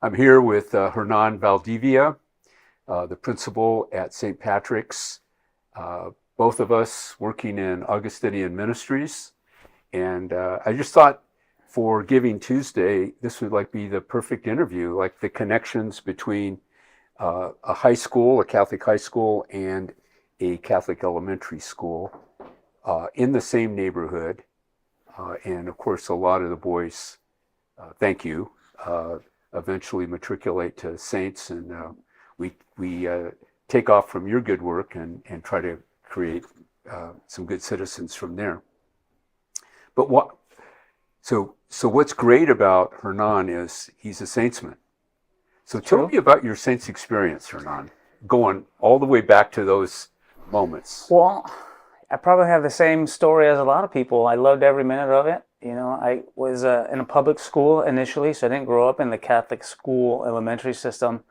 I'm here with Hernan Valdivia, the principal at St. Patrick's. Both of us working in Augustinian ministries. And I just thought for Giving Tuesday, this would be the perfect interview, like the connections between a high school, a Catholic high school, and a Catholic elementary school in the same neighborhood. And of course, a lot of the boys, thank you, eventually matriculate to Saints, and we take off from your good work and try to create some good citizens from there. But so what's great about Hernan is he's a Saintsman. So tell me about your Saints experience, Hernan, going all the way back to those moments. Well, I probably have the same story as a lot of people. I loved every minute of it. I was in a public school initially, so I didn't grow up in the Catholic school elementary system.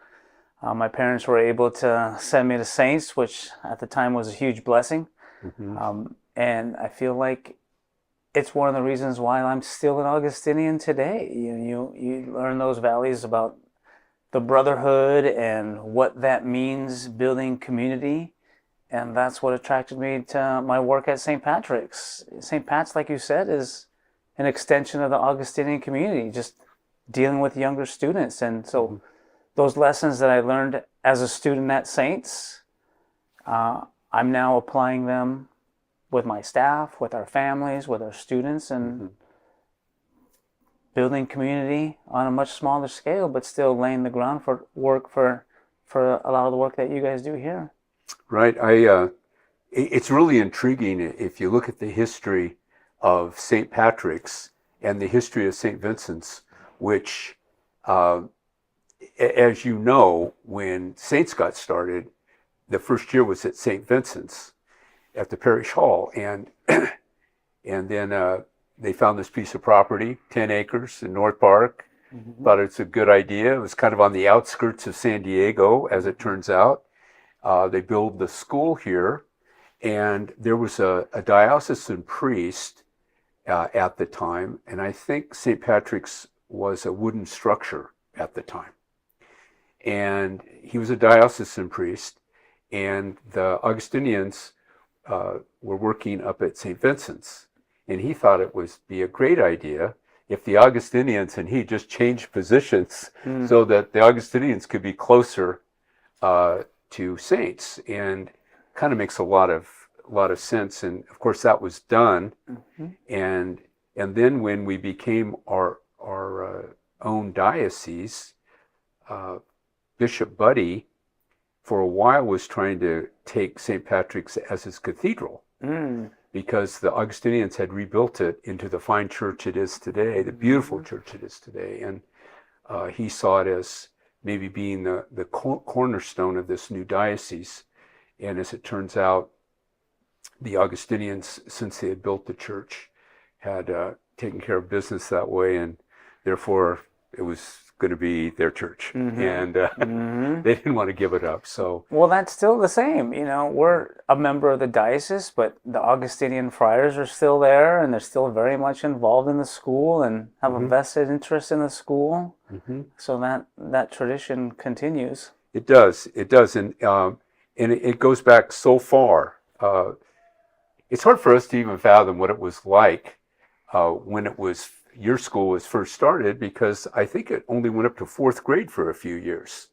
My parents were able to send me to Saints, which at the time was a huge blessing. Mm-hmm. And I feel like it's one of the reasons why I'm still an Augustinian today. You learn those values about the brotherhood and what that means, building community. And that's what attracted me to my work at St. Patrick's. St. Pat's, like you said, is an extension of the Augustinian community, just dealing with younger students. And so those lessons that I learned as a student at Saints, I'm now applying them with my staff, with our families, with our students, and building community on a much smaller scale, but still laying the groundwork for a lot of the work that you guys do here. Right. It's really intriguing if you look at the history of St. Patrick's and the history of St. Vincent's, which, as you know, when Saints got started, the first year was at St. Vincent's at the parish hall, and then they found this piece of property, 10 acres in North Park. Mm-hmm. Thought it's a good idea. It was kind of on the outskirts of San Diego, as it turns out. They built the school here, and there was a diocesan priest at the time, and I think St. Patrick's was a wooden structure at the time. And he was a diocesan priest, and the Augustinians were working up at St. Vincent's, and he thought it would be a great idea if the Augustinians and he just changed positions so that the Augustinians could be closer to Saints, and kind of makes a lot of sense. And of course that was done. Mm-hmm. And then when we became our own diocese, Bishop Buddy for a while was trying to take St. Patrick's as his cathedral, because the Augustinians had rebuilt it into the fine church it is today, the beautiful church it is today. And he saw it as maybe being the cornerstone of this new diocese. And as it turns out, the Augustinians, since they had built the church, had taken care of business that way, and therefore it was going to be their church. Mm-hmm. And they didn't want to give it up. So, well, that's still the same. We're a member of the diocese, but the Augustinian friars are still there, and they're still very much involved in the school and have a vested interest in the school. Mm-hmm. So that tradition continues. It does, and it goes back so far. It's hard for us to even fathom what it was like when your school was first started, because I think it only went up to fourth grade for a few years.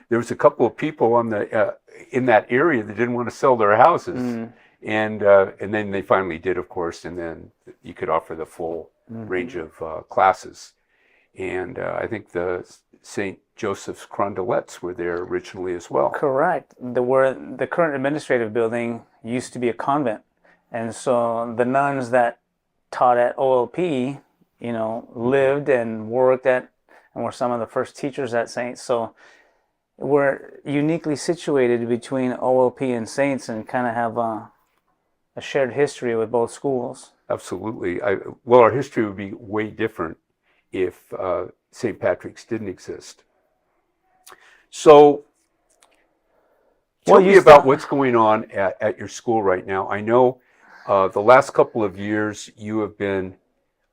There was a couple of people in that area that didn't want to sell their houses, and then they finally did, of course, and then you could offer the full range of classes. And I think the St. Joseph's Crondelets were there originally as well. Correct. The current administrative building used to be a convent, and so the nuns that taught at OLP, lived and worked at, and were some of the first teachers at Saints. So we're uniquely situated between OLP and Saints, and kind of have a shared history with both schools. Absolutely. Our history would be way different if St. Patrick's didn't exist. So tell me about what's going on at your school right now. I know the last couple of years you have been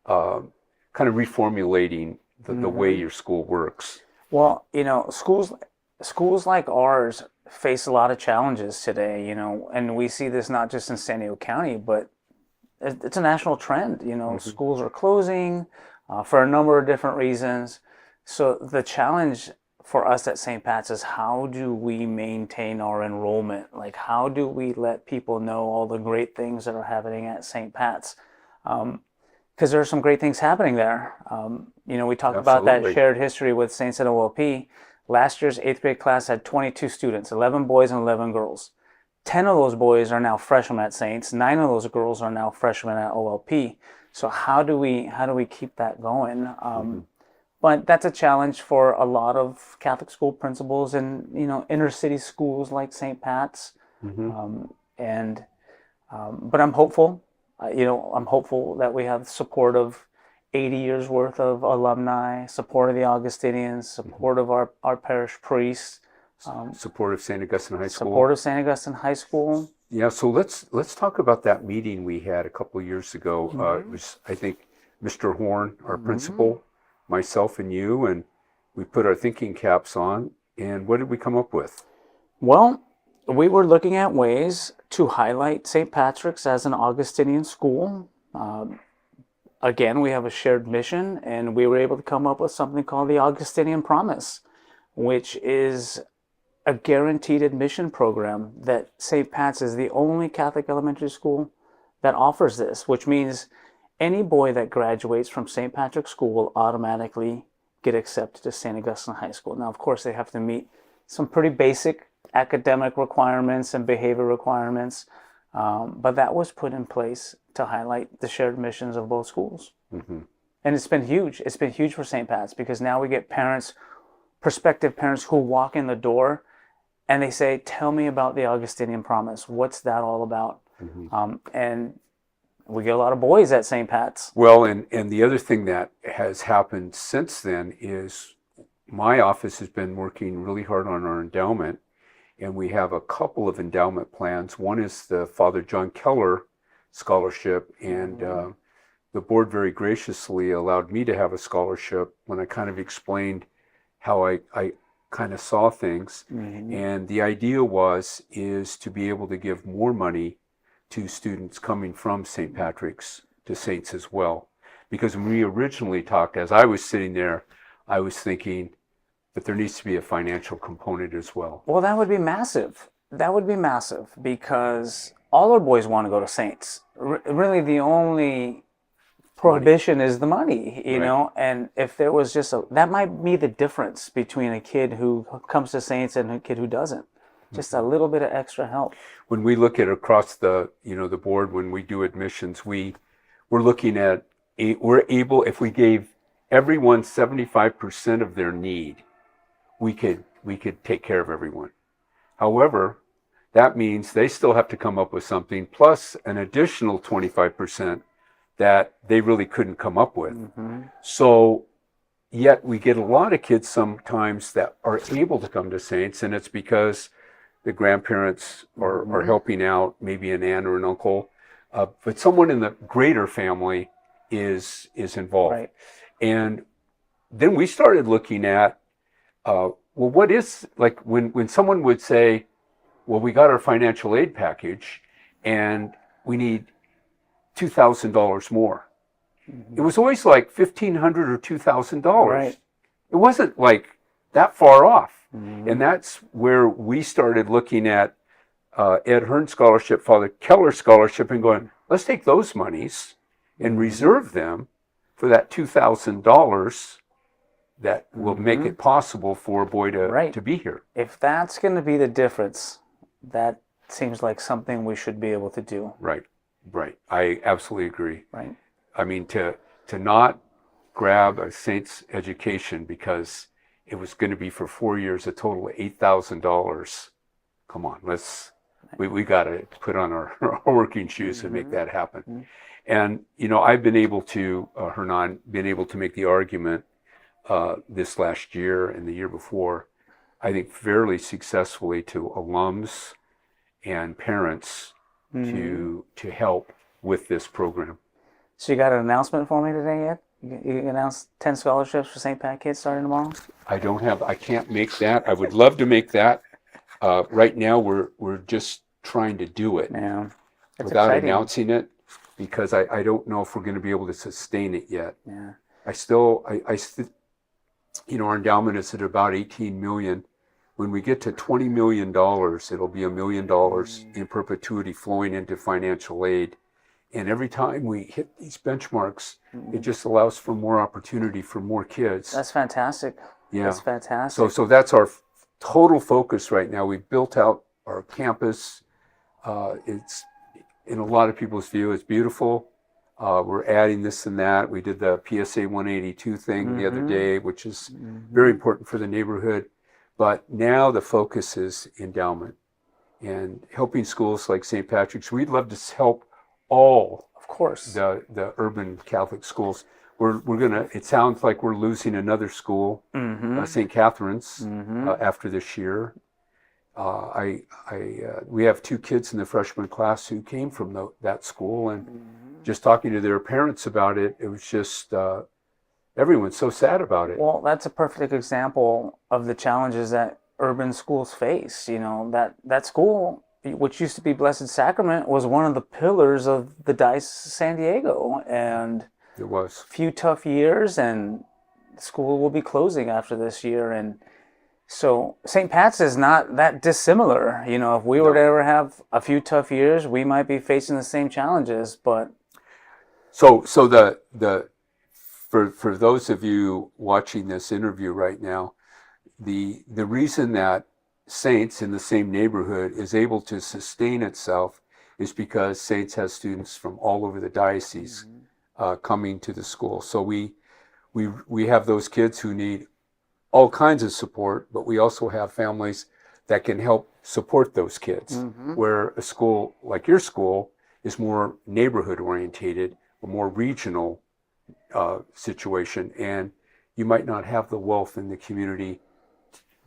kind of reformulating the way your school works. Well, schools like ours face a lot of challenges today, and we see this not just in San Diego County, but it's a national trend. Schools are closing for a number of different reasons. So the challenge for us at St. Pat's is, how do we maintain our enrollment? Like, how do we let people know all the great things that are happening at St. Pat's? Because there are some great things happening there. We talked about that Absolutely. shared history with Saints at OLP. Last year's 8th grade class had 22 students, 11 boys and 11 girls. 10 of those boys are now freshmen at Saints. 9 of those girls are now freshmen at OLP. So how do we keep that going? But that's a challenge for a lot of Catholic school principals in inner city schools like St. Pat's. But I'm hopeful. I'm hopeful that we have support of 80 years worth of alumni, support of the Augustinians, support of our parish priests, Support of St. Augustine High School. support of St. Augustine High School. Yeah, so let's talk about that meeting we had a couple of years ago. It was, I think, Mr. Hearn, our principal, myself, and you, and we put our thinking caps on. And what did we come up with? Well, we were looking at ways to highlight St. Patrick's as an Augustinian school. Again, we have a shared mission, and we were able to come up with something called the Augustinian Promise, which is a guaranteed admission program that St. Pat's is the only Catholic elementary school that offers this, which means any boy that graduates from St. Patrick's School will automatically get accepted to St. Augustine High School. Now, of course, they have to meet some pretty basic academic requirements and behavior requirements, but that was put in place to highlight the shared missions of both schools. And it's been huge. It's been huge for St. Pat's, because now we get prospective parents who walk in the door and they say, tell me about the Augustinian Promise. What's that all about? And we get a lot of boys at St. Pat's. Well, and the other thing that has happened since then is my office has been working really hard on our endowment, and we have a couple of endowment plans. One is the Father John Keller Scholarship, and the board very graciously allowed me to have a scholarship when I kind of explained how I kind of saw things. And the idea is to be able to give more money to students coming from St. Patrick's to Saints as well. Because when we originally talked, as I was sitting there, I was thinking that there needs to be a financial component as well. Well, that would be massive. That would be massive, because all our boys want to go to Saints. Really, the only prohibition is the money, you know, and if there was that might be the difference between a kid who comes to Saints and a kid who doesn't. Just a little bit of extra help. When we look at across the board, when we do admissions, we're looking at, we're able, if we gave everyone 75% of their need, we could take care of everyone. However, that means they still have to come up with something plus an additional 25% that they really couldn't come up with. So yet we get a lot of kids sometimes that are able to come to Saints, and it's because the grandparents are helping out, maybe an aunt or an uncle, but someone in the greater family is involved. And then we started looking at, well, what is, like when someone would say, well, we got our financial aid package and we need $2,000 more. It was always like $1,500 or $2,000. It wasn't like that far off. And that's where we started looking at Ed Hearn Scholarship, Father Keller Scholarship, and going, let's take those monies and reserve them for that $2,000 that will make it possible for a boy to be here. If that's going to be the difference, that seems like something we should be able to do. Right. I absolutely agree. Right. I mean, to not grab a Saints education because it was going to be for 4 years, a total of $8,000. Come on, we got to put on our working shoes and make that happen. And, I've been able to, Hernan, make the argument this last year and the year before, I think fairly successfully, to alums and parents to help with this program. So you got an announcement for me today, Ed? You announce 10 scholarships for St. Pat kids starting tomorrow? I can't make that. I would love to make that. Right now, we're just trying to do it Yeah. That's without exciting. announcing it, because I don't know if we're going to be able to sustain it yet. Yeah. I still, our endowment is at about 18 million. When we get to $20 million, it'll be $1 million in perpetuity flowing into financial aid. And every time we hit these benchmarks, it just allows for more opportunity for more kids. That's fantastic. Yeah. That's fantastic. So that's our total focus right now. We've built out our campus. It's, in a lot of people's view, it's beautiful. We're adding this and that. We did the PSA 182 thing the other day, which is very important for the neighborhood. But now the focus is endowment and helping schools like St. Patrick's. We'd love to help all, of course, the urban Catholic schools. We're gonna. It sounds like we're losing another school, St. Catherine's, after this year. We have 2 kids in the freshman class who came from that school, and just talking to their parents about it, it was just everyone's so sad about it. Well, that's a perfect example of the challenges that urban schools face. That school, which used to be Blessed Sacrament, was one of the pillars of the Diocese of San Diego, and it was a few tough years, and the school will be closing after this year. And so St. Pat's is not that dissimilar. If we were to ever have a few tough years, we might be facing the same challenges. But so for those of you watching this interview right now, the reason that Saints in the same neighborhood is able to sustain itself is because Saints has students from all over the diocese coming to the school. So we have those kids who need all kinds of support, but we also have families that can help support those kids. Where a school like your school is more neighborhood orientated, a more regional situation, and you might not have the wealth in the community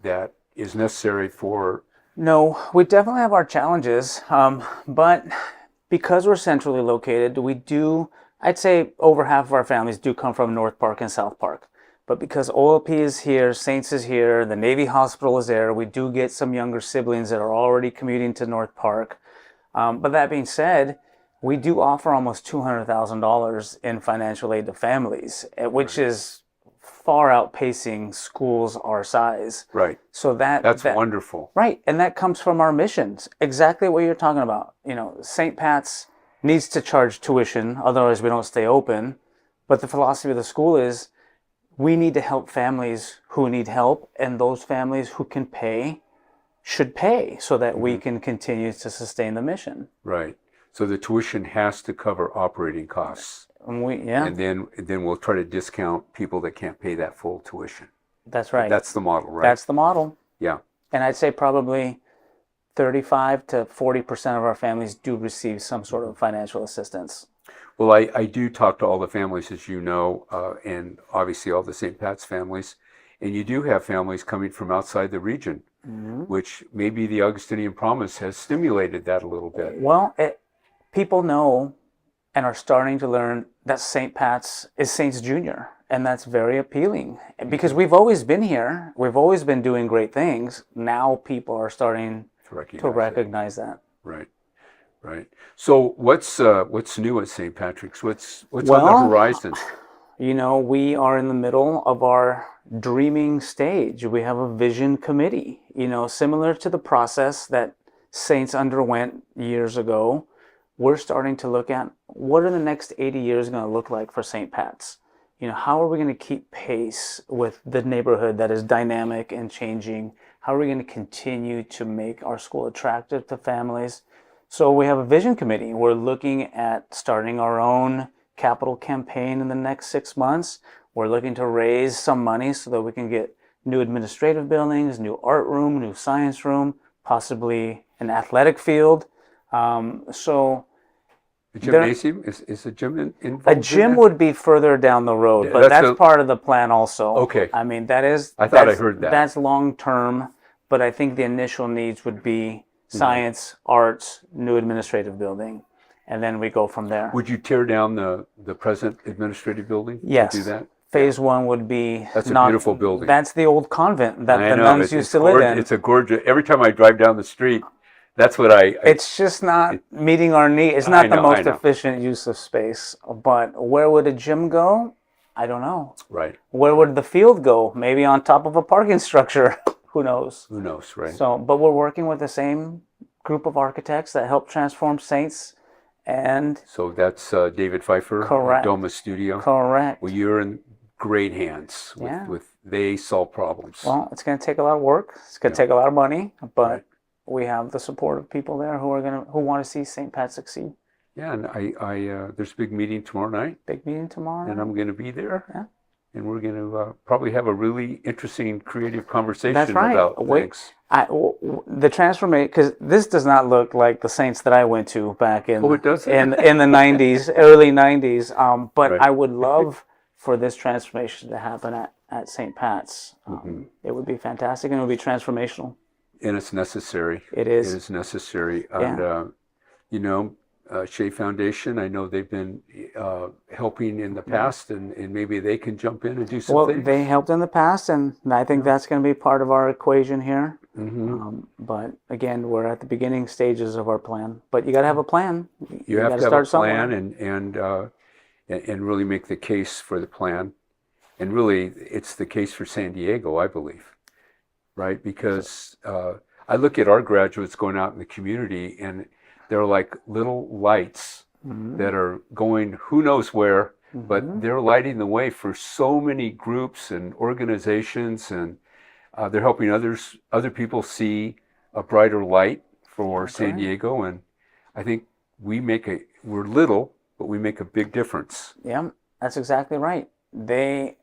that is necessary for. No, we definitely have our challenges, but because we're centrally located, I'd say over half of our families do come from North Park and South Park. But because OLP is here, Saints is here, the Navy Hospital is there, we do get some younger siblings that are already commuting to North Park. But that being said, we do offer almost $200,000 in financial aid to families, which is far outpacing schools our size. Right. So that's wonderful. Right. And that comes from our missions. Exactly what you're talking about. St. Pat's needs to charge tuition, otherwise we don't stay open. But the philosophy of the school is we need to help families who need help, and those families who can pay should pay so that we can continue to sustain the mission. Right. So the tuition has to cover operating costs. And then we'll try to discount people that can't pay that full tuition. That's right. That's the model, right? That's the model. Yeah. And I'd say probably 35 to 40% of our families do receive some sort of financial assistance. Well, I do talk to all the families, as you know, and obviously all the St. Pat's families. And you do have families coming from outside the region, which maybe the Augustinian Promise has stimulated that a little bit. Well, people know and are starting to learn that St. Pat's is Saints Junior, and that's very appealing because we've always been here. We've always been doing great things. Now people are starting to recognize that. Right, right. So what's new at St. Patrick's? What's on the horizon? We are in the middle of our dreaming stage. We have a vision committee, similar to the process that Saints underwent years ago. We're starting to look at what are the next 80 years going to look like for St. Pat's? How are we going to keep pace with the neighborhood that is dynamic and changing? How are we going to continue to make our school attractive to families? So we have a vision committee. We're looking at starting our own capital campaign in the next 6 months. We're looking to raise some money so that we can get new administrative buildings, new art room, new science room, possibly an athletic field. The gymnasium? Is a gym involved? A gym would be further down the road, but that's part of the plan also. Okay. I mean, I heard that. That's long term, but I think the initial needs would be science, arts, new administrative building. and then we go from there. Would you tear down the present administrative building? Yes. To do that? Phase one would be That's a beautiful building. That's the old convent that I the know, nuns used to live in. It's a gorgeous. Every time I drive down the street, that's what It's just not meeting our need. It's not the most efficient use of space. But where would a gym go? I don't know. Right. Where would the field go? Maybe on top of a parking structure. Who knows? Who knows, right? So, but we're working with the same group of architects that helped transform Saints, and so that's David Pfeiffer, correct. Doma Studio. Correct. Well, you're in great hands. With they solve problems. Well, it's going to take a lot of work. It's going to take a lot of money, but we have the support of people there who want to see St. Pat succeed. Yeah, and there's a big meeting tomorrow night. Big meeting tomorrow. And I'm going to be there. Yeah. And we're going to probably have a really interesting, creative conversation That's right. about things. The transformation, because this does not look like the Saints that I went to back in it doesn't. in the 90s, early 90s. But Right. I would love for this transformation to happen at St. Pat's. It would be fantastic, and it would be transformational. And it's necessary. It is. It is necessary. And, Shea Foundation, I know they've been helping in the past, and maybe they can jump in and do something. Well, they helped in the past, and I think that's going to be part of our equation here. But again, we're at the beginning stages of our plan. But you got to have a plan. You have gotta to have a start plan somewhere. and really make the case for the plan. And really, it's the case for San Diego, I believe, right? Because I look at our graduates going out in the community, and they're like little lights that are going who knows where, but they're lighting the way for so many groups and organizations, and they're helping other people see a brighter light for San Diego. And I think we're little, but we make a big difference. Yeah, that's exactly right. The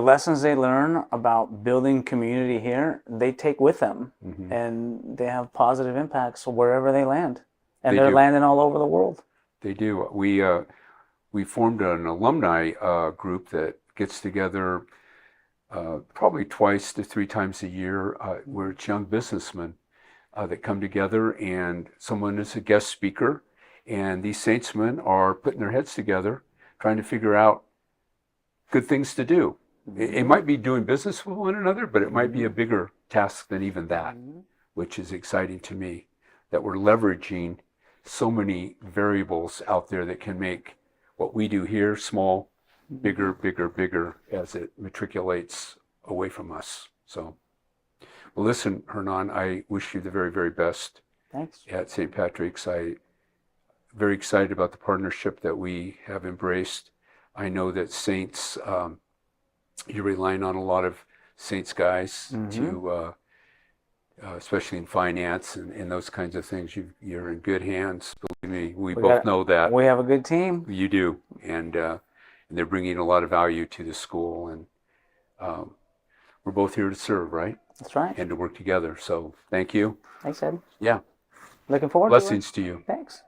lessons they learn about building community here, they take with them, and they have positive impacts wherever they land. And they're landing all over the world. They do. We formed an alumni group that gets together probably 2 to 3 times a year. Where it's young businessmen that come together, and someone is a guest speaker, and these saintsmen are putting their heads together, trying to figure out good things to do. It might be doing business with one another, but it might be a bigger task than even that, which is exciting to me, that we're leveraging so many variables out there that can make what we do here small, bigger, bigger, bigger as it matriculates away from us. So, well, listen, Hernan, I wish you the very, very best. Thanks. At St. Patrick's. I'm very excited about the partnership that we have embraced. I know that Saints, you're relying on a lot of Saints guys to especially in finance and those kinds of things. You're in good hands, believe me. We both know that. We have a good team. You do, and they're bringing a lot of value to the school, and we're both here to serve, right? That's right. And to work together. So thank you. Thanks, Ed. Yeah. Looking forward Blessings to it. to you. Thanks.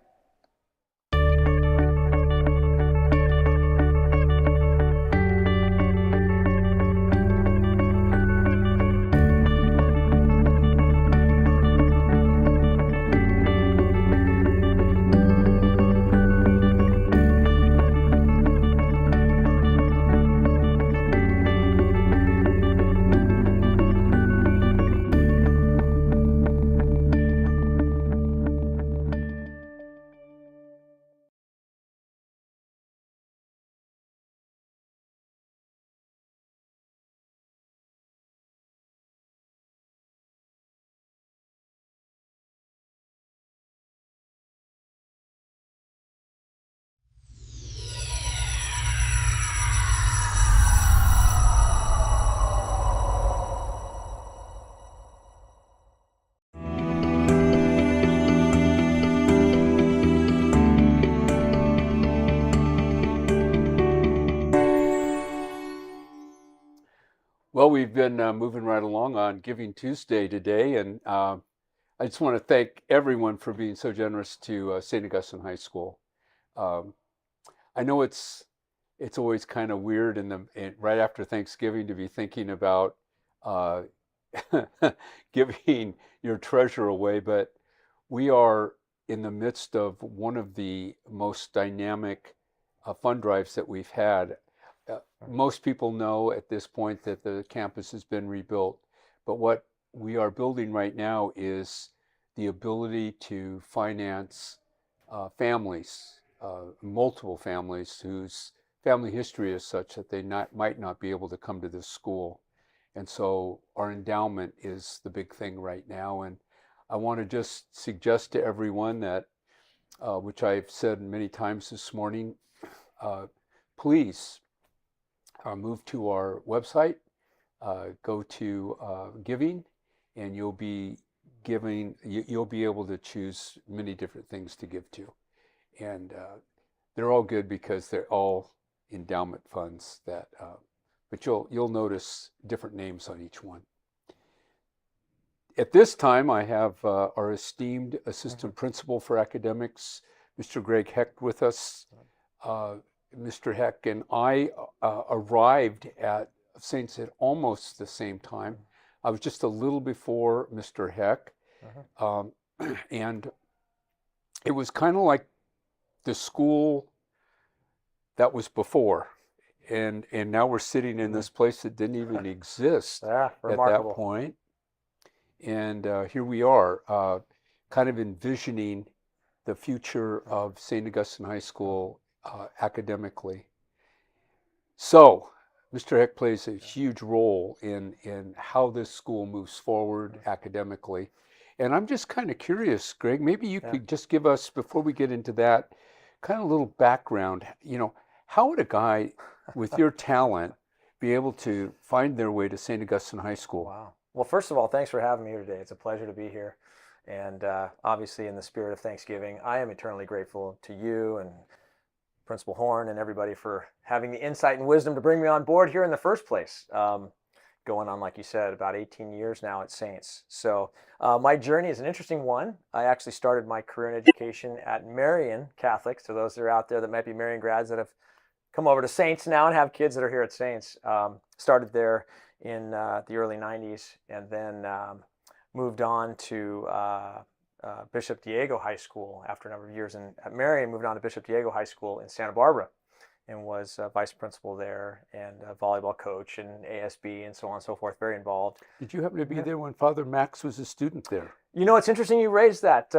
Well, we've been moving right along on Giving Tuesday today, and I just want to thank everyone for being so generous to St. Augustine High School. I know it's always kind of weird right after Thanksgiving to be thinking about giving your treasure away, but we are in the midst of one of the most dynamic fund drives that we've had. Most people know at this point that the campus has been rebuilt, but what we are building right now is the ability to finance families, multiple families whose family history is such that they might not be able to come to this school. And so our endowment is the big thing right now. And I want to just suggest to everyone that, which I've said many times this morning, please move to our website, go to giving, and you'll be able to choose many different things to give to. And they're all good because they're all endowment funds that, but you'll notice different names on each one. At this time, I have our esteemed Assistant Principal for Academics, Mr. Greg Hecht, with us. Mr. Hecht and I arrived at Saints at almost the same time. I was just a little before Mr. Hecht, and it was kind of like the school that was before. And now we're sitting in this place that didn't even exist at that point. And here we are, kind of envisioning the future of St. Augustine High School academically. So, Mr. Hecht plays a huge role in how this school moves forward academically. And I'm just kind of curious, Greg, maybe you could just give us, before we get into that, kind of a little background. You know, how would a guy with your talent be able to find their way to St. Augustine High School? Wow. Well, first of all, thanks for having me here today. It's a pleasure to be here. And obviously, in the spirit of Thanksgiving, I am eternally grateful to you and Principal Hearn and everybody for having the insight and wisdom to bring me on board here in the first place. Going on, like you said, about 18 years now at Saints. So my journey is an interesting one. I actually started my career in education at Marian Catholic. So those that are out there that might be Marian grads that have come over to Saints now and have kids that are here at Saints. Started there in the early 90s, and then moved on to Bishop Diego High School after a number of years at Marian. Moved on to Bishop Diego High School in Santa Barbara, and was vice principal there, and a volleyball coach, and ASB, and so on and so forth. Very involved. Did you happen to be there when Father Max was a student there? You know, it's interesting you raised that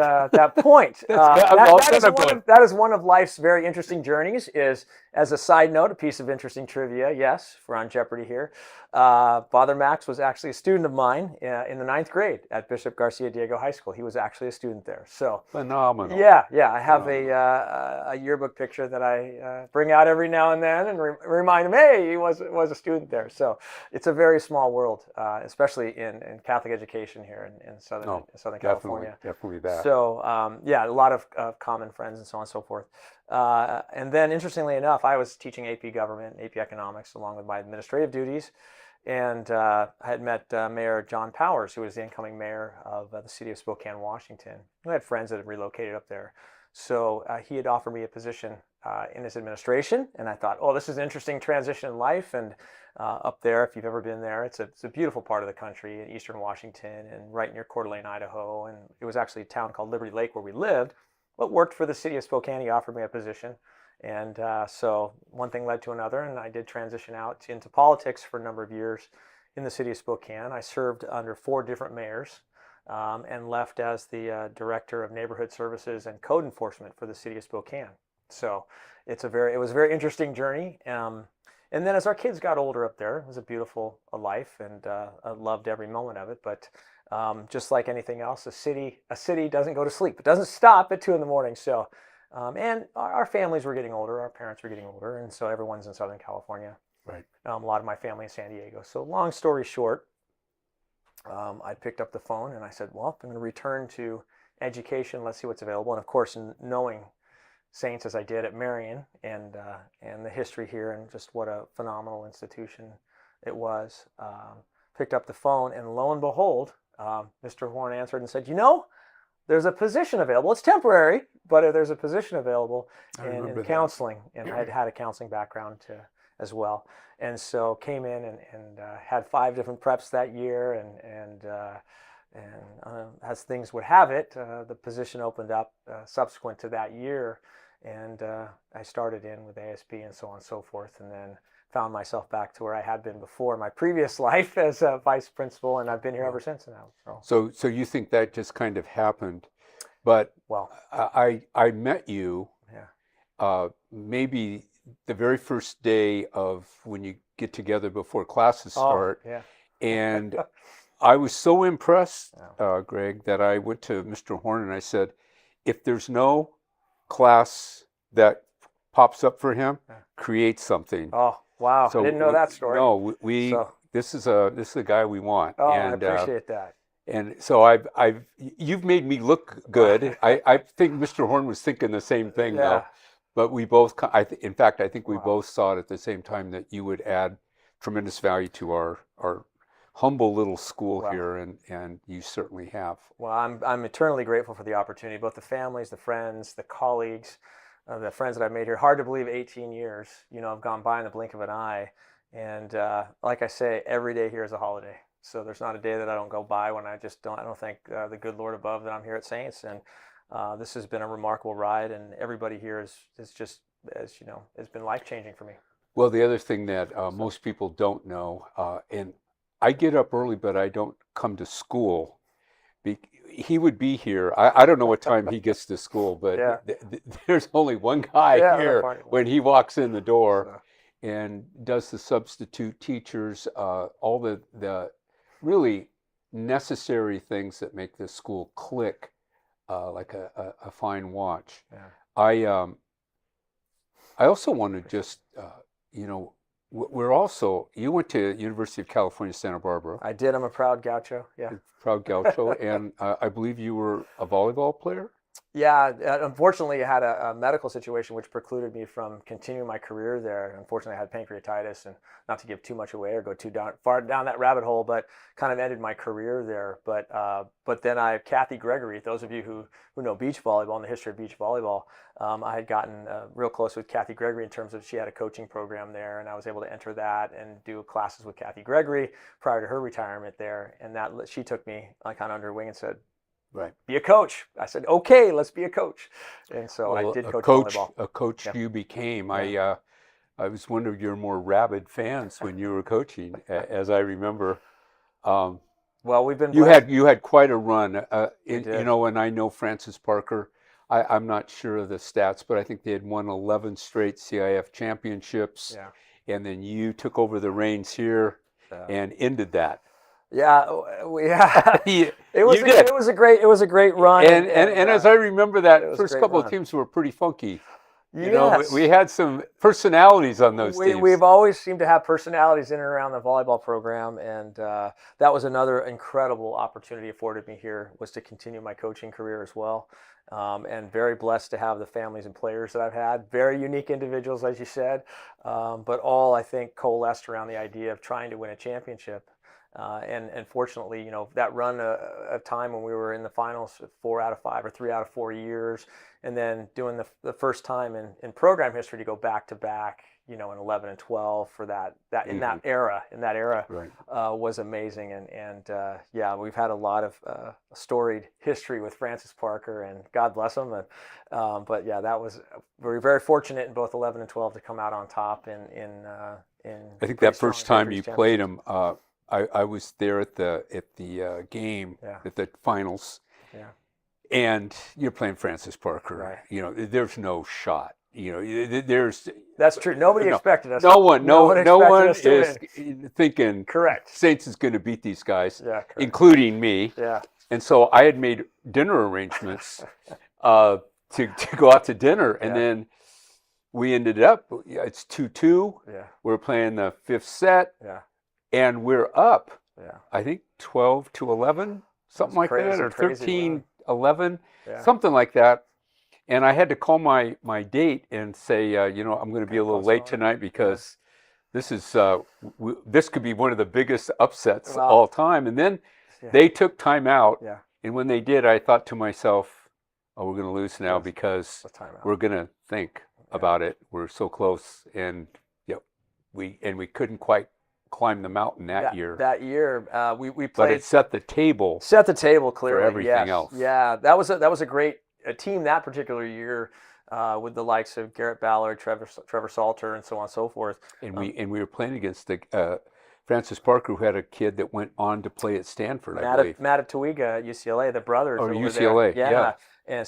point. That is one of life's very interesting journeys. Is, as a side note, a piece of interesting trivia. Yes, we're on Jeopardy here. Father Max was actually a student of mine in the 9th grade at Bishop Garcia Diego High School. He was actually a student there. So phenomenal. Yeah. I have a yearbook picture that I bring out every now and then and remind him, hey, he was a student there. So it's a very small world, especially in Catholic education here in Southern California. Definitely that. So a lot of common friends and so on and so forth. And then, interestingly enough, I was teaching AP Government, AP Economics, along with my administrative duties. And I had met Mayor John Powers, who was the incoming mayor of the city of Spokane, Washington. I had friends that had relocated up there. So he had offered me a position in his administration. And I thought, oh, this is an interesting transition in life. And up there, if you've ever been there, it's a beautiful part of the country in eastern Washington and right near Coeur d'Alene, Idaho. And it was actually a town called Liberty Lake where we lived, but worked for the city of Spokane. He offered me a position. And so one thing led to another, and I did transition out into politics for a number of years in the city of Spokane. I served under 4 different mayors and left as the director of neighborhood services and code enforcement for the city of Spokane. So it was a very interesting journey. And then as our kids got older up there, it was a beautiful life, and I loved every moment of it. But just like anything else, a city doesn't go to sleep. It doesn't stop at 2 a.m. So. And our families were getting older, our parents were getting older, and so everyone's in Southern California. Right. A lot of my family in San Diego. So long story short, I picked up the phone and I said, well, I'm going to return to education. Let's see what's available. And of course, knowing Saints as I did at Marian and the history here and just what a phenomenal institution it was, picked up the phone, and lo and behold, Mr. Hearn answered and said, there's a position available. It's temporary, but there's a position available in counseling. And I had a counseling background as well. And so came in and had 5 different preps that year and And as things would have it, the position opened up subsequent to that year, and I started in with ASP and so on and so forth, and then found myself back to where I had been before my previous life as a vice principal, and I've been here ever since now. So you think that just kind of happened, but Well, I met you yeah. maybe the very first day of when you get together before classes start, Oh, yeah. and I was so impressed, Yeah. Greg, that I went to Mr. Hearn and I said, if there's no class that pops up for him, create something. Oh, wow. So I didn't know that story. No, So, this is the guy we want. oh, And I appreciate that. and so you've made me look good. I think Mr. Hearn was thinking the same thing though. Yeah. But we both, in fact, I think we Wow. both saw it at the same time that you would add tremendous value to our humble little school Wow. here, and you certainly have. Well, I'm eternally grateful for the opportunity, both the families, the friends, the colleagues, the friends that I've made here. Hard to believe 18 years, have gone by in the blink of an eye. And like I say, every day here is a holiday. So there's not a day that I don't go by when I don't thank the good Lord above that I'm here at Saints. And this has been a remarkable ride, and everybody here is just, as you know, it's been life-changing for me. Well, the other thing that most people don't know, and I get up early, but I don't come to school. He would be here. I don't know what time he gets to school, but Yeah. There's only one guy Yeah, here that's when he walks in the door So, and does the substitute teachers, all the really necessary things that make this school click like a fine watch. yeah. I also want to just, we're also, you went to University of California, Santa Barbara. I did. I'm a proud gaucho. Yeah. Proud gaucho, and I believe you were a volleyball player? Yeah, unfortunately, I had a medical situation which precluded me from continuing my career there. Unfortunately, I had pancreatitis, and not to give too much away or go far down that rabbit hole, but kind of ended my career there. But then Kathy Gregory, those of you who know beach volleyball and the history of beach volleyball, I had gotten real close with Kathy Gregory in terms of she had a coaching program there, and I was able to enter that and do classes with Kathy Gregory prior to her retirement there. And that she took me kind of under her wing and said, right, be a coach. I said, okay, let's be a coach. And so well, I did coach volleyball. A coach you became. Yeah. I was one of your more rabid fans when you were coaching, as I remember. Well, we've been you blessed. had quite a run. did. And I know Francis Parker. I'm not sure of the stats, but I think they had won 11 straight CIF championships. Yeah. And then you took over the reins here and ended that. Yeah, it was a great run. And as I remember, that first couple of teams were pretty funky. Yes. We had some personalities on those teams. We've always seemed to have personalities in and around the volleyball program, and that was another incredible opportunity afforded me here, was to continue my coaching career as well. And very blessed to have the families and players that I've had. Very unique individuals, as you said, but all, I think, coalesced around the idea of trying to win a championship. And fortunately, that run of time when we were in the finals 4 out of 5 or 3 out of 4 years, and then doing the first time in program history to go back to back, in 11 and 12 for that in that era, right. Was amazing. And yeah, we've had a lot of storied history with Francis Parker, and God bless him. And but yeah, we were very fortunate in both 11 and 12 to come out on top in I think that first time you played him, I was there at the game, at the finals, and you're playing Francis Parker. Right. There's no shot. That's true. Nobody expected us. No one is thinking correct. Saints is going to beat these guys, including me. Yeah. And so I had made dinner arrangements to go out to dinner, and then we ended up. It's 2-2. Yeah. We're playing the fifth set. Yeah. And we're up, yeah. I think 12-11, something like that, or 13-11, something like that. And I had to call my date and say, I'm going to be a little late tonight because this could be one of the biggest upsets of all time. And then they took time out. Yeah. And when they did, I thought to myself, oh, we're going to lose now because we're going to think about it. We're so close, and we couldn't quite climb the mountain that year. That year, we But played. it set the table. Set the table clearly for everything yes. else. Yeah, that was a great team that particular year, with the likes of Garrett Ballard, Trevor Salter, and so on and so forth. And we were playing against the Francis Parker, who had a kid that went on to play at Stanford, I believe. Matt Tuiga at UCLA, the brothers. Or over UCLA, there. yeah. And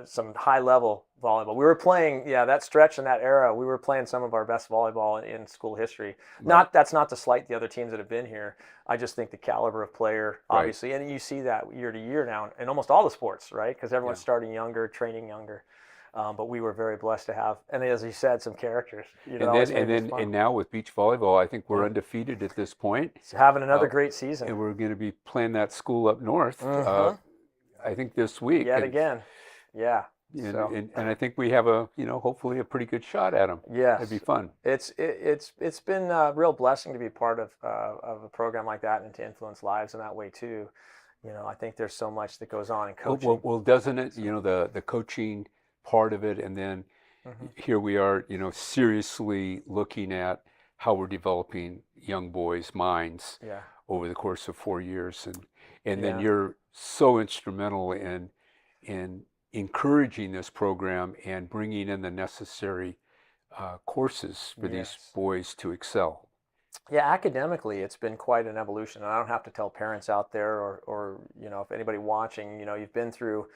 some high level volleyball. We were playing, that stretch in that era. We were playing some of our best volleyball in school history. Right. That's not to slight the other teams that have been here. I just think the caliber of player, obviously, and you see that year to year now in almost all the sports, right? Because everyone's starting younger, training younger. But we were very blessed to have, and as you said, some characters. And now with beach volleyball, I think we're undefeated at this point. So having another great season. And we're going to be playing that school up north, I think this week. Yet again, yeah. And I think we have hopefully a pretty good shot at them. Yes, it'd be fun. It's been a real blessing to be part of a program like that and to influence lives in that way too. I think there's so much that goes on in coaching. Well, doesn't it? The coaching part of it, and then here we are, seriously looking at how we're developing young boys' minds over the course of 4 years, and then you're so instrumental in encouraging this program and bringing in the necessary courses for these boys to excel. Yeah, academically, it's been quite an evolution, and I don't have to tell parents out there or if anybody watching, you've been through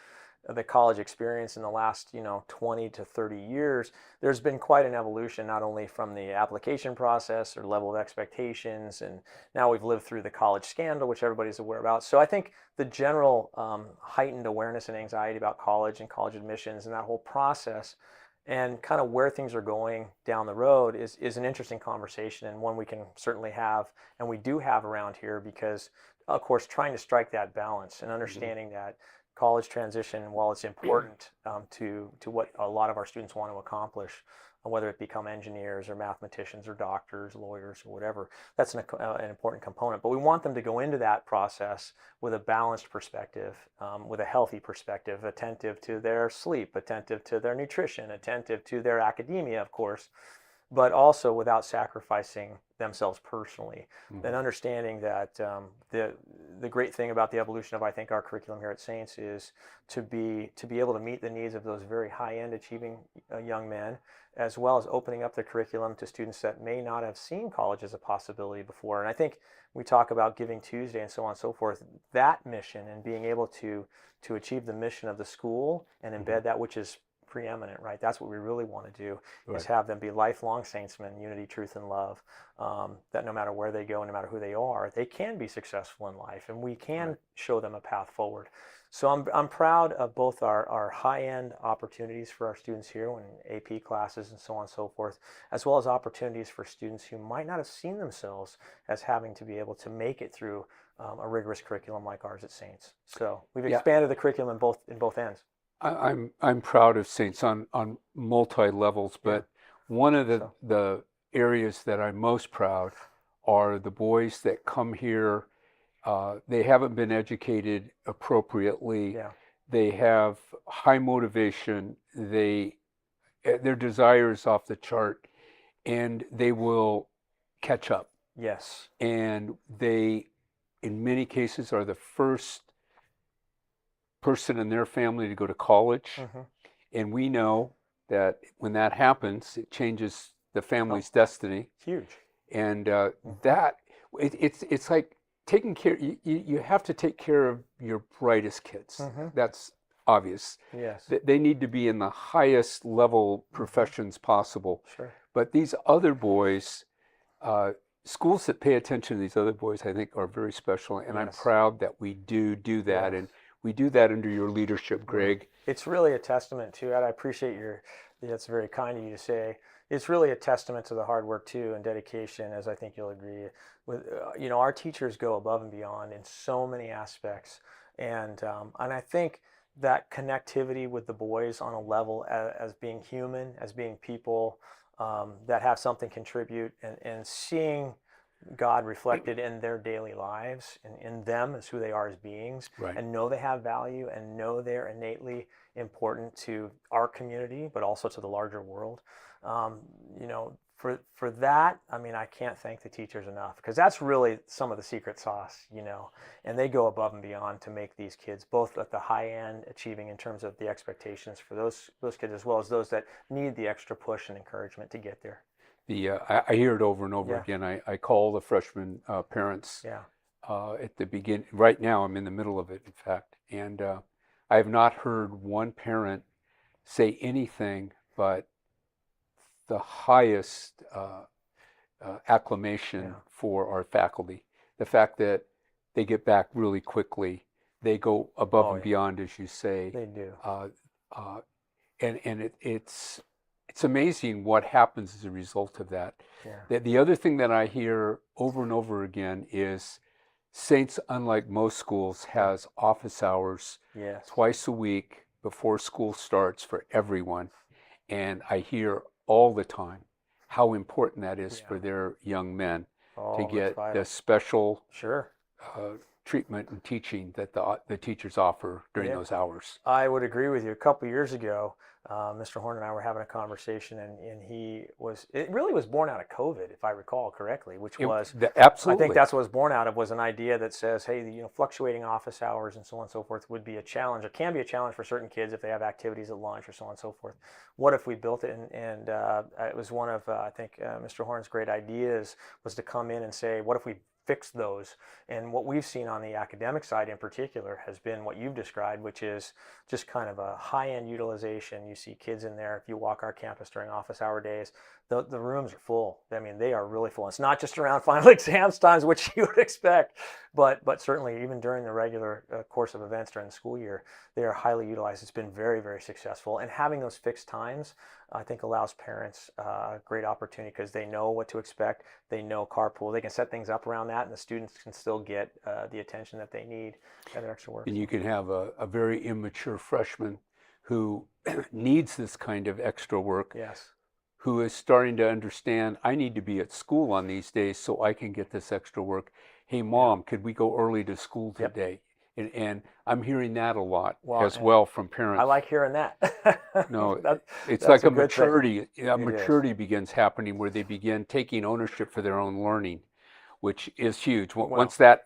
the college experience in the last 20 to 30 years. There's been quite an evolution, not only from the application process or level of expectations, and now we've lived through the college scandal, which everybody's aware about. So I think the general heightened awareness and anxiety about college and college admissions and that whole process and kind of where things are going down the road is an interesting conversation, and one we can certainly have, and we do have around here, because of course trying to strike that balance and understanding that college transition, while it's important to what a lot of our students want to accomplish, whether it become engineers or mathematicians or doctors, lawyers, or whatever, that's an important component. But we want them to go into that process with a balanced perspective, with a healthy perspective, attentive to their sleep, attentive to their nutrition, attentive to their academia, of course, but also without sacrificing themselves personally. And understanding that the great thing about the evolution of, I think, our curriculum here at Saints is to be able to meet the needs of those very high-end achieving young men, as well as opening up the curriculum to students that may not have seen college as a possibility before. And I think we talk about Giving Tuesday and so on and so forth, that mission and being able to achieve the mission of the school and embed that which is preeminent, right? That's what we really want to do, is have them be lifelong saintsmen, unity, truth, and love, that no matter where they go, no matter who they are, they can be successful in life, and we can show them a path forward. So I'm proud of both our high-end opportunities for our students here in AP classes and so on and so forth, as well as opportunities for students who might not have seen themselves as having to be able to make it through a rigorous curriculum like ours at Saints. So we've expanded the curriculum in both ends. I'm proud of Saints on multi levels, but one of the areas that I'm most proud are the boys that come here. They haven't been educated appropriately. They have high motivation. Their desire is off the chart, and they will catch up. Yes. And they, in many cases, are the first person in their family to go to college. And we know that when that happens, it changes the family's destiny. Huge. And it's like taking care, you have to take care of your brightest kids. That's obvious. Yes. They need to be in the highest level professions possible. Sure. But these other boys, schools that pay attention to these other boys, I think, are very special. And I'm proud that we do that. And we do that under your leadership, Greg. It's really a testament to it. I appreciate that's very kind of you to say. It's really a testament to the hard work too and dedication, as I think you'll agree. With our teachers go above and beyond in so many aspects, and I think that connectivity with the boys on a level as being human, as being people that have something to contribute, and seeing God reflected in their daily lives and in them as who they are as beings, and know they have value and know they're innately important to our community, but also to the larger world. for that, I mean, I can't thank the teachers enough, because that's really some of the secret sauce, you know, and they go above and beyond to make these kids both at the high end achieving in terms of the expectations for those kids, as well as those that need the extra push and encouragement to get there. I hear it over and over Yeah. again. I call the freshman parents Yeah. at the beginning. Right now, I'm in the middle of it, in fact, and I have not heard one parent say anything but the highest acclamation Yeah. for our faculty. The fact that they get back really quickly, they go above Oh, and yeah. beyond, as you say, They do. uh, and it's amazing what happens as a result of that. Yeah. The other thing that I hear over and over again is Saints, unlike most schools, has office hours Yes. twice a week before school starts for everyone. And I hear all the time how important that is Yeah. for their young men Oh, to that's get vital. the special Sure. treatment and teaching that the teachers offer during Yeah. those hours. I would agree with you. A couple years ago, Mr. Horn and I were having a conversation, and it really was born out of COVID, if I recall correctly, which was, I Absolutely. think that's what was born out of, was an idea that says, hey, you know, fluctuating office hours and so on and so forth would be a challenge, or can be a challenge for certain kids if they have activities at lunch or so on and so forth. What if we built it? And it was one of, I think, Mr. Horn's great ideas was to come in and say, what if we fix those? And what we've seen on the academic side in particular has been what you've described, which is just kind of a high-end utilization. You see kids in there. If you walk our campus during office hour days, the rooms are full. I mean, they are really full. It's not just around final exams times, which you would expect, but certainly even during the regular course of events during the school year, they are highly utilized. It's been very, very successful. And having those fixed times, I think, allows parents a great opportunity, because they know what to expect. They know carpool. They can set things up around that, and the students can still get the attention that they need at their extra work. And you can have a very immature freshman who needs this kind of extra work, Yes. who is starting to understand, I need to be at school on these days so I can get this extra work. Hey, Mom, could we go early to school Yep. today? And I'm hearing that a lot Well, as well from parents. I like hearing that. No, it's that's like a a good thing. maturity. A It maturity begins happening where they begin taking ownership for their own learning, which is huge. Well-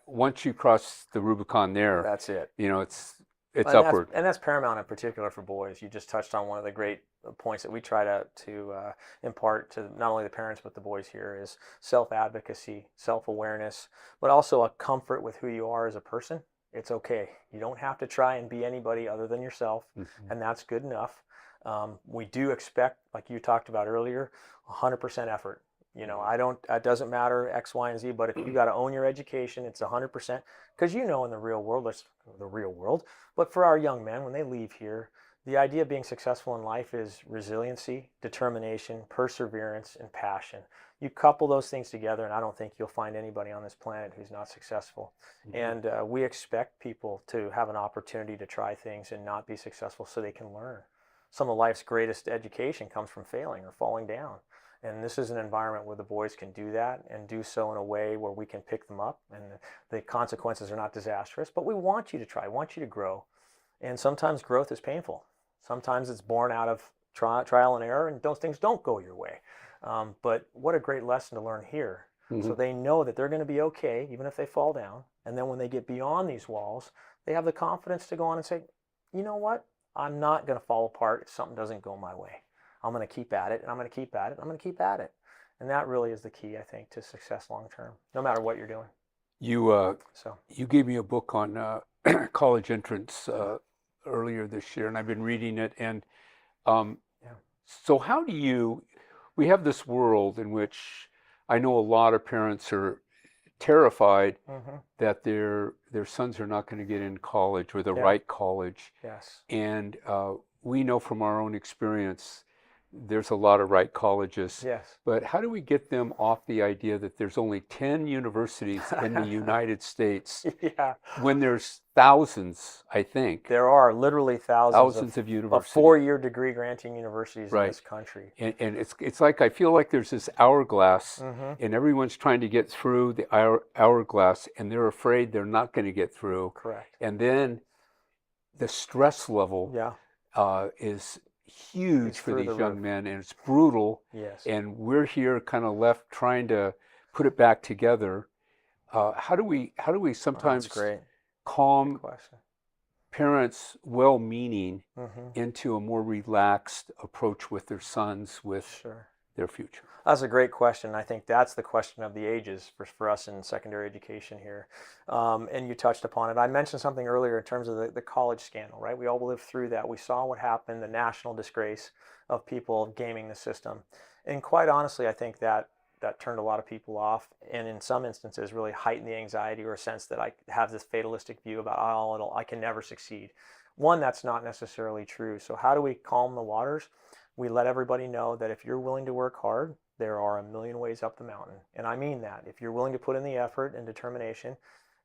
Once you cross the Rubicon there, That's it. you know, it's And upward. that's paramount in particular for boys. You just touched on one of the great points that we try to impart to not only the parents but the boys here is self-advocacy, self-awareness, but also a comfort with who you are as a person. It's okay. You don't have to try and be anybody other than yourself, and that's good enough. We do expect, like you talked about earlier, 100% effort. You know, it doesn't matter X, Y, and Z, but if you got to own your education, it's 100%. Because in the real world, but for our young men, when they leave here, the idea of being successful in life is resiliency, determination, perseverance, and passion. You couple those things together, and I don't think you'll find anybody on this planet who's not successful. And we expect people to have an opportunity to try things and not be successful so they can learn. Some of life's greatest education comes from failing or falling down. And this is an environment where the boys can do that and do so in a way where we can pick them up, and the consequences are not disastrous. But we want you to try, want you to grow. And sometimes growth is painful. Sometimes it's born out of trial and error, and those things don't go your way. But what a great lesson to learn here. So they know that they're going to be okay, even if they fall down. And then when they get beyond these walls, they have the confidence to go on and say, you know what? I'm not going to fall apart if something doesn't go my way. I'm going to keep at it, and I'm going to keep at it, and I'm going to keep at it. And that really is the key, I think, to success long term, no matter what you're doing. You gave me a book on college entrance earlier this year, and I've been reading it. And so how do we have this world in which I know a lot of parents are terrified that their sons are not going to get in college or the right college. Yes. And we know from our own experience there's a lot of right colleges. Yes. But how do we get them off the idea that there's only 10 universities in the United States when there's thousands, I think? There are literally thousands of universities. Of 4-year degree granting universities in this country. And it's like, I feel like there's this hourglass, and everyone's trying to get through the hourglass, and they're afraid they're not going to get through. Correct. And then the stress level huge It's for through these the young roof. men, and it's brutal. Yes. And we're here kind of left trying to put it back together. How do we Oh, that's sometimes great. calm Question. parents well-meaning Hmm. into a more relaxed approach with their sons, with Sure. their future? That's a great question. I think that's the question of the ages for us in secondary education here. And you touched upon it. I mentioned something earlier in terms of the college scandal, right? We all lived through that. We saw what happened, the national disgrace of people gaming the system. And quite honestly, I think that turned a lot of people off, and in some instances really heightened the anxiety or a sense that I have this fatalistic view about, oh, I can never succeed. One, that's not necessarily true. So how do we calm the waters? We let everybody know that if you're willing to work hard, there are a million ways up the mountain. And I mean that. If you're willing to put in the effort and determination.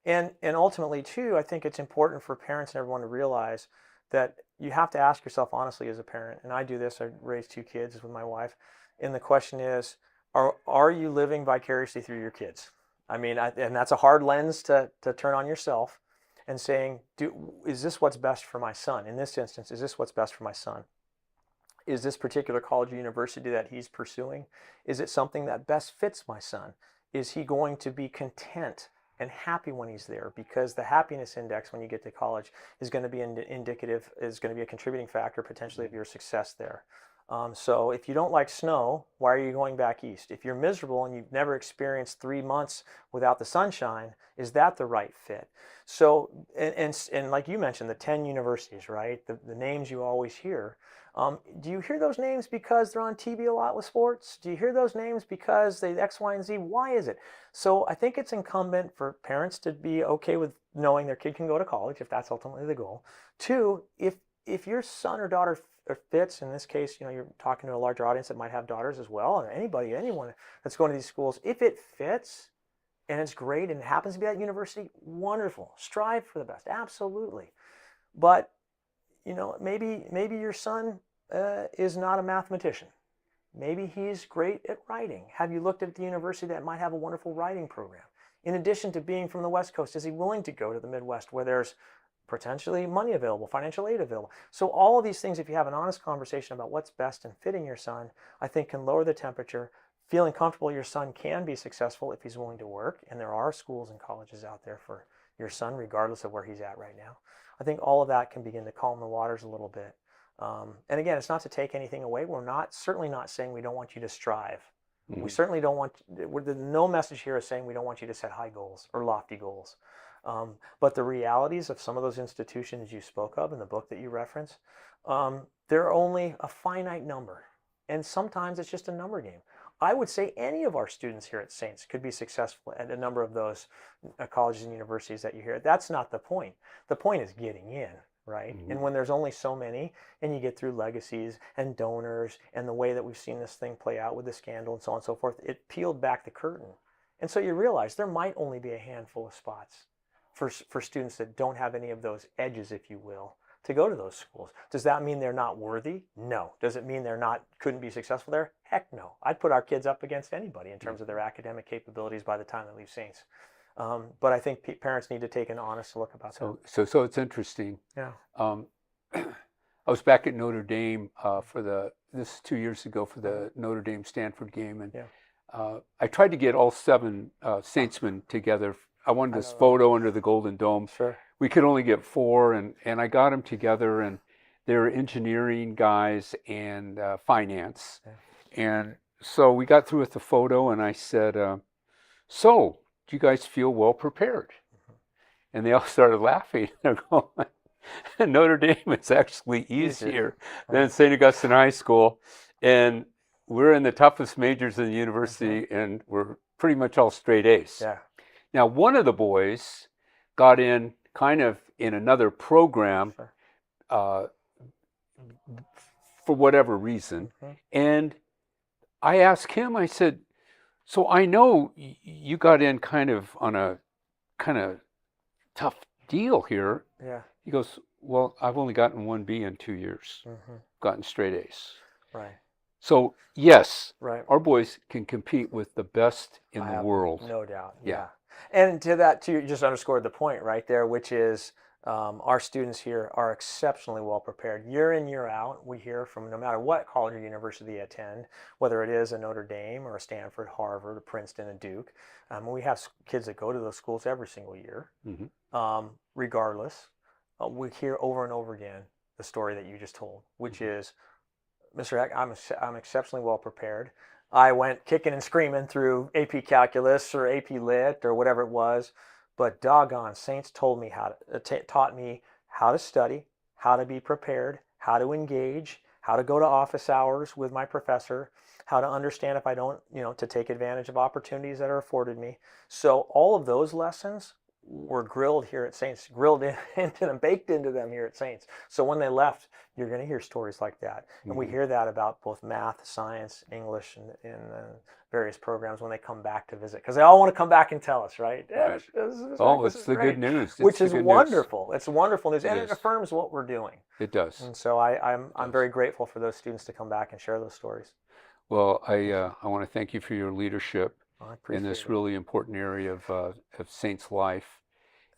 And ultimately, too, I think it's important for parents and everyone to realize that you have to ask yourself honestly as a parent. And I do this. I raised 2 kids with my wife. And the question is, are you living vicariously through your kids? I mean, and that's a hard lens to turn on yourself and saying, is this what's best for my son? In this instance, is this what's best for my son? Is this particular college or university that he's pursuing, is it something that best fits my son? Is he going to be content and happy when he's there? Because the happiness index when you get to college is going to be indicative, is going to be a contributing factor potentially of your success there. So if you don't like snow, why are you going back east? If you're miserable and you've never experienced 3 months without the sunshine, is that the right fit? So, and like you mentioned, the 10 universities, right? The names you always hear. Do you hear those names because they're on TV a lot with sports? Do you hear those names because they X, Y, and Z? Why is it? So I think it's incumbent for parents to be okay with knowing their kid can go to college if that's ultimately the goal. 2, if your son or daughter fits, in this case, you're talking to a larger audience that might have daughters as well, or anyone that's going to these schools. If it fits and it's great and it happens to be that university, wonderful. Strive for the best, absolutely. But maybe your son is not a mathematician. Maybe he's great at writing. Have you looked at the university that might have a wonderful writing program? In addition to being from the West Coast, is he willing to go to the Midwest where there's potentially money available, financial aid available? So all of these things, if you have an honest conversation about what's best and fitting your son, I think can lower the temperature. Feeling comfortable your son can be successful if he's willing to work, and there are schools and colleges out there for your son, regardless of where he's at right now. I think all of that can begin to calm the waters a little bit. And again, it's not to take anything away. We're certainly not saying we don't want you to strive. Mm-hmm. We certainly don't want, no message here is saying we don't want you to set high goals or lofty goals. But the realities of some of those institutions you spoke of in the book that you reference, they're only a finite number. And sometimes it's just a number game. I would say any of our students here at Saints could be successful at a number of those colleges and universities that you hear. That's not the point. The point is getting in, right? Mm-hmm. And when there's only so many, and you get through legacies and donors and the way that we've seen this thing play out with the scandal and so on and so forth, it peeled back the curtain. And so you realize there might only be a handful of spots for students that don't have any of those edges, if you will, to go to those schools. Does that mean they're not worthy? No. Does it mean couldn't be successful there? Heck no. I'd put our kids up against anybody in terms of their academic capabilities by the time they leave Saints. But I think parents need to take an honest look about that. So it's interesting. Yeah. I was back at Notre Dame this is 2 years ago for the Notre Dame Stanford game, and I tried to get all 7 Saintsmen together. I wanted this photo under the Golden Dome. Sure. We could only get 4, and I got them together, and they're engineering guys and finance. Yeah. And so we got through with the photo, and I said, so do you guys feel well prepared? Mm-hmm. And they all started laughing. They're going, Notre Dame is actually easier than St. Augustine High School. And we're in the toughest majors in the university, and we're pretty much all straight A's. Yeah. Now, one of the boys got in kind of in another program for whatever reason. Mm-hmm. And I asked him, I said, so I know you got in kind of on a kind of tough deal here. Yeah. He goes, well, I've only gotten 1 B in 2 years. Mm-hmm. Gotten straight A's. Right. So, yes, right. Our boys can compete with the best in the world. No doubt. Yeah. And to that, too, you just underscored the point right there, which is Our students here are exceptionally well prepared. Year in, year out, we hear from no matter what college or university they attend, whether it is a Notre Dame or a Stanford, Harvard, a Princeton, a Duke. We have kids that go to those schools every single year. Regardless, we hear over and over again the story that you just told, which is, Mr. Hecht, I'm exceptionally well prepared. I went kicking and screaming through AP Calculus or AP Lit or whatever it was, but doggone, Saints taught me how to study, how to be prepared, how to engage, how to go to office hours with my professor, how to understand if I don't, to take advantage of opportunities that are afforded me. So all of those lessons were grilled here at Saints, grilled into them, baked into them here at Saints. So when they left, you're going to hear stories like that. And we hear that about both math, science, English, and various programs when they come back to visit. Because they all want to come back and tell us, right? Yeah, it's the good news. Which is wonderful. It's wonderful news. And it is. affirms what we're doing. It does. And so I'm very grateful for those students to come back and share those stories. Well, I want to thank you for your leadership in this it. really important area of Saints life.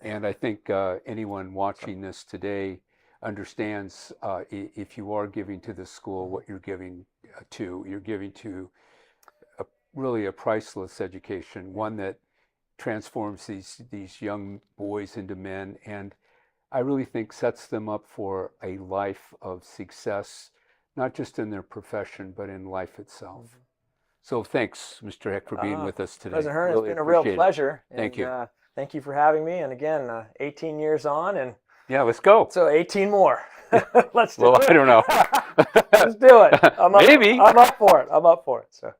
And I think anyone watching this today understands if you are giving to the school what you're giving to. You're giving to really a priceless education, one that transforms these young boys into men, and I really think sets them up for a life of success, not just in their profession, but in life itself. So thanks, Mr. Hecht, for being with us today. President Hearn, really it's been a real appreciate it. pleasure. Thank you. Thank you for having me. And again, 18 years on, and Yeah, let's go. so 18 more. Let's do Well, it. I don't know. Let's do it. Maybe. I'm up for it. So.